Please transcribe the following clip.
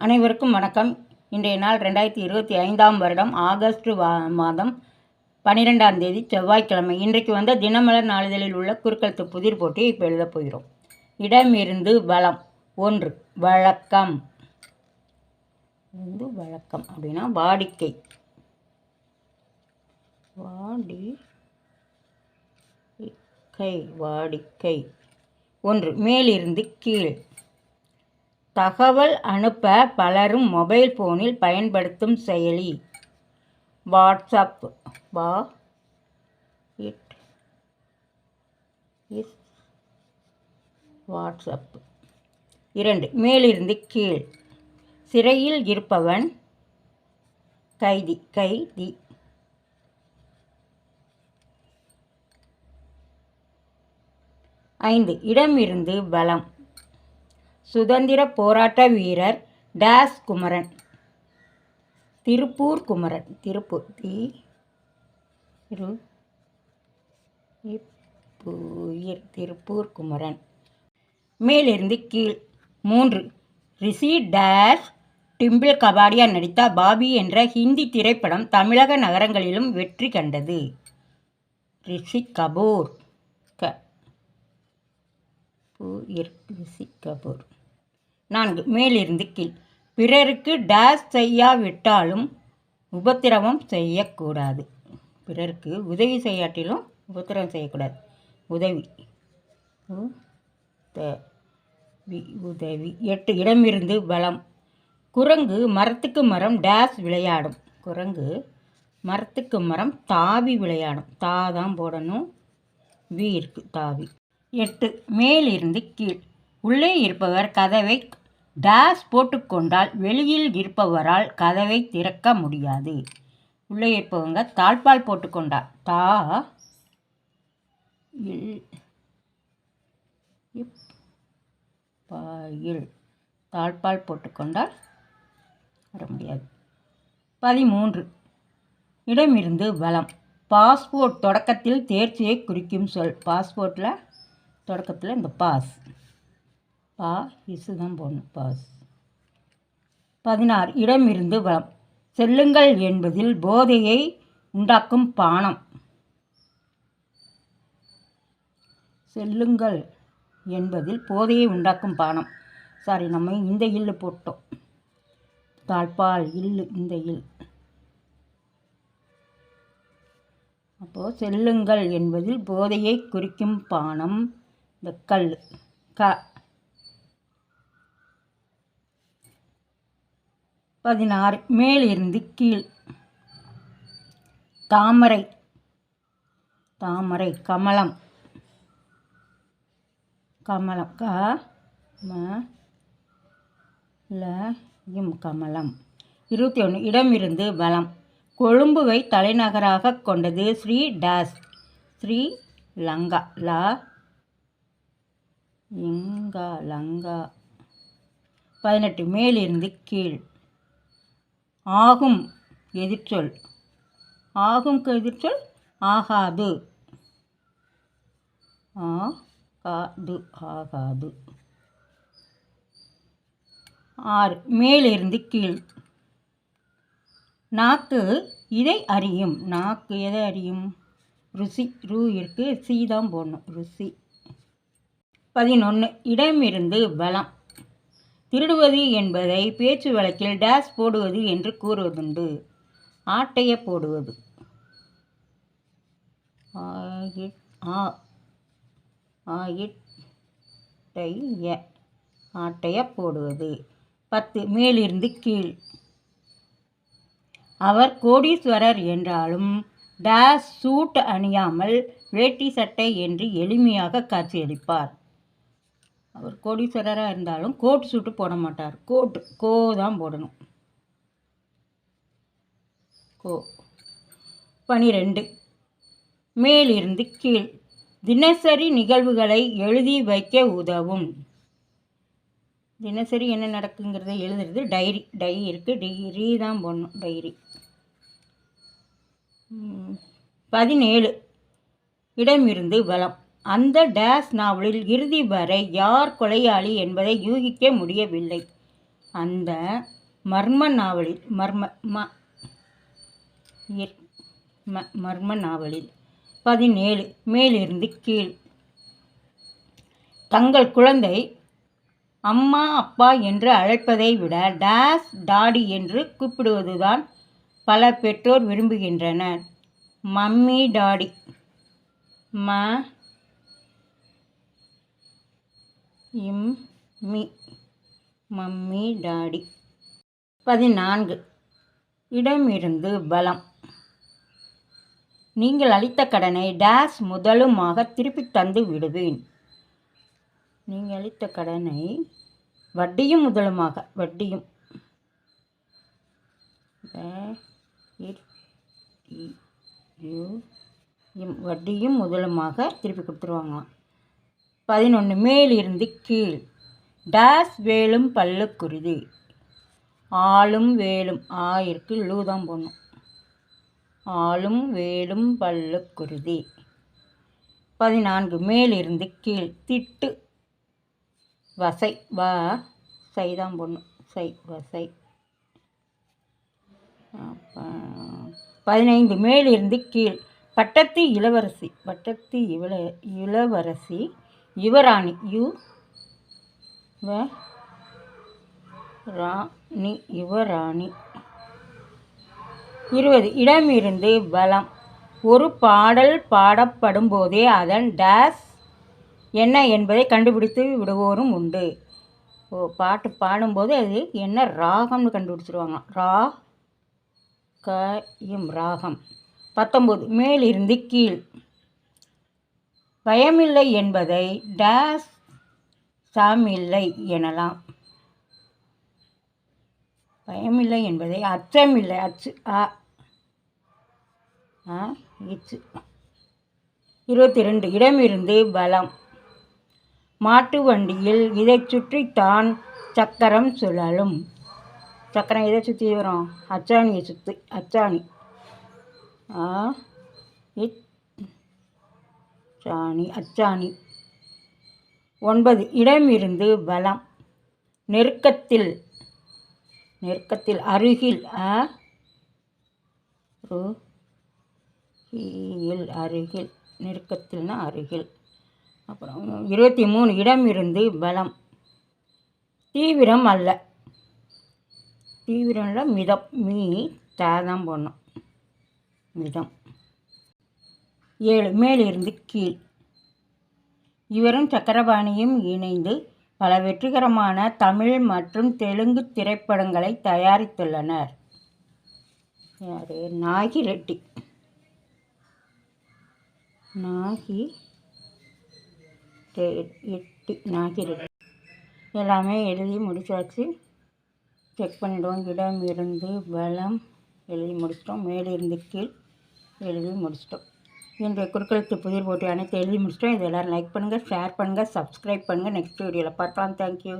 அனைவருக்கும் வணக்கம். இன்றைய நாள் 2025ஆம் வருடம் ஆகஸ்ட் மாதம் 12ஆம் தேதி செவ்வாய்க்கிழமை. இன்றைக்கு வந்த தினமலர் நாளிதழில் உள்ள குறுக்கெழுத்து புதிர் போட்டியை இப்போ எழுதப் போகிறோம். இடமிருந்து வளம். 1. வழக்கம். வழக்கம் அப்படின்னா வாடிக்கை. வாடிக்கை. 1. மேலிருந்து கீழ். தகவல் அனுப்ப பலரும் மொபைல் ஃபோனில் பயன்படுத்தும் செயலி வாட்ஸ்அப். வாட்ஸ்அப். 2. மேலிருந்து கீழ். சிறையில் இருப்பவன் கைதி. 5. இடமிருந்து வலம். சுதந்திர போராட்ட வீரர் டேஸ் குமரன். திருப்பூர் குமரன். திருப்பூர் குமரன். மேலிருந்து கீழ். 3. ரிஷி டேஸ் டிம்பிள் கபாடியா நடித்த பாபி என்ற ஹிந்தி திரைப்படம் தமிழக நகரங்களிலும் வெற்றி கண்டது. ரிஷி கபூர். ரிஷி கபூர். 4. மேலிருந்து கீழ். பிறருக்கு டேஸ் செய்யாவிட்டாலும் உபத்திரவம் செய்யக்கூடாது. பிறருக்கு உதவி செய்யாட்டிலும் உபத்திரவம் செய்யக்கூடாது. உதவி. 8. இடமிருந்து வலம். குரங்கு மரத்துக்கு மரம் டேஸ் விளையாடும். குரங்கு மரத்துக்கு மரம் தாவி விளையாடும். தான் போடணும். இருக்கு தாவி. 8. மேலிருந்து கீழ். உள்ளே இருப்பவர் கதவை டேஸ் போட்டுக்கொண்டால் வெளியில் இருப்பவரால் கதவை திறக்க முடியாது. உள்ளே இருப்பவங்க தாழ்பால் போட்டுக்கொண்டால் தாழ்பால் போட்டுக்கொண்டால் வர முடியாது. 13. இடமிருந்து வலம். பாஸ்போர்ட் தொடக்கத்தில் தேர்ச்சியை குறிக்கும் சொல். பாஸ்போர்ட்டில் தொடக்கத்தில் இந்த பாஸ் தான் போடணும். பாஸ். 16. இடமிருந்து வலம். செல்லுங்கள் என்பதில் போதையை உண்டாக்கும் பானம். செல்லுங்கள் என்பதில் போதையை உண்டாக்கும் பானம். நம்ம இந்த இல்லு போட்டோம். தாழ்பால் இல்லு இந்த இல். அப்போது செல்லுங்கள் என்பதில் போதையை குறிக்கும் பானம் இந்த கல். 16. மேலிருந்து கீழ். தாமரை. கமலம். கமலம். 21. இடமிருந்து வலம். கொழும்புவை தலைநகராக கொண்டது ஸ்ரீ டேஸ். ஸ்ரீ லங்கா. லங்கா. 18. மேலிருந்து கீழ். ஆகும் எதிர்ச்சொல். ஆகும்க்கு எதிர்ச்சொல் ஆகாது. ஆகாது. 6. மேலிருந்து கீழ். நாக்கு இதை அறியும். நாக்கு எதை அறியும்? ருசி. இருக்கு சி தான் போடணும். ருசி. 11. இடமிருந்து வலம். திருடுவது என்பதை பேச்சு வழக்கில் டேஸ் போடுவது என்று கூறுவதுண்டு. ஆட்டைய போடுவது. ஆட்டைய போடுவது. 10. மேலிருந்து கீழ். அவர் கோடீஸ்வரர் என்றாலும் டேஸ் சூட் அணியாமல் வேட்டி சட்டை என்று எளிமையாக காட்சியளிப்பார். அவர் கோடீஸ்வரராக இருந்தாலும் கோட் சூட்டு போட மாட்டார். கோ தான் போடணும். 12. மேலிருந்து கீழ். தினசரி நிகழ்வுகளை எழுதி வைக்க உதவும். தினசரி என்ன நடக்குங்கிறத எழுதுறது டைரி. இருக்கு டைரி தான் போடணும். டைரி. 17. இடமிருந்து வலம். அந்த டேஸ் நாவலில் இறுதி வரை யார் கொலையாளி என்பதை யூகிக்க முடியவில்லை. அந்த மர்ம நாவலில் மர்ம நாவலில் 17 மேலிருந்து கீழ். தங்கள் குழந்தை அம்மா அப்பா என்று அழைப்பதை விட டேஸ் டாடி என்று கூப்பிடுவதுதான் பல பெற்றோர் விரும்புகின்றனர். Mummy daddy. Mummy daddy. 14 இடமிருந்து பலம். நீங்கள் அளித்த கடனை டேஸ் முதலுமாக திருப்பித் தந்து விடுவேன். நீங்கள் அளித்த கடனை வட்டியும் முதலுமாக வட்டியும் முதலுமாக திருப்பி கொடுத்துருவாங்களாம். 11 மேலிருந்து கீழ். டேஸ் வேலும் பல்லுக்குருதி. ஆளும் வேலும் ஆயிருக்கு லூ தான் போடணும். ஆளும் வேலும் பல்லுக்குருதி. 14 மேலிருந்து கீழ். திட்டு வசை சை தான் போடணும். சை வசை. 15 மேலிருந்து கீழ். பட்டத்து இளவரசி. பட்டத்து இளவரசி யுவராணி. யுவராணி. 20 இடமிருந்து பலம். ஒரு பாடல் பாடப்படும் போதே அதன் டேஸ் என்ன என்பதை கண்டுபிடித்து விடுவோரும் உண்டு. பாட்டு பாடும்போது அது என்ன ராகம்னு கண்டுபிடிச்சிருவாங்க. ராகம். 19 மேலிருந்து கீழ். பயமில்லை என்பதை டேஸ் சாமில்லை எனலாம். பயமில்லை என்பதை அச்சமில்லை. இச்சு. 22 இடமிருந்து பலம். மாட்டு வண்டியில் இதை சுற்றித்தான் சக்கரம் சுழலும். சக்கரம் எதை சுற்றி வரும்? அச்சாணியை சுற்றி. அச்சாணி. அச்சாணி. 9 இடமிருந்து பலம். நெருக்கத்தில். அருகில். அருகில். நெருக்கத்தில்னா அருகில். அப்புறம் 23 இடமிருந்து பலம். தீவிரம் அல்ல. தீவிரம் இல்லை மிதம். தான் போடணும். மிதம். 7 மேலிருந்து கீழ். இவரும் சக்கரபாணியும் இணைந்து பல வெற்றிகரமான தமிழ் மற்றும் தெலுங்கு திரைப்படங்களை தயாரித்துள்ளனர். யார்? நாகிரெட்டி. நாகிரெட்டி. எல்லாமே எழுதி முடிச்சாச்சு. செக் பண்ணிவிடுவோம். இடமிருந்து பலம் எழுதி முடிச்சிட்டோம். மேலிருந்து கீழ் எழுதி முடிச்சிட்டோம். இன்றைய குறுக்கெழுத்து புதிர் போட்டி அனைத்து எழுதி முடிச்சிட்டோம். இது எல்லோரும் லைக் பண்ணுங்கள், ஷேர் பண்ணுங்கள், சப்ஸ்கிரைப் பண்ணுங்கள். நெக்ஸ்ட் வீடியோவில் பார்க்கலாம். தேங்க்யூ.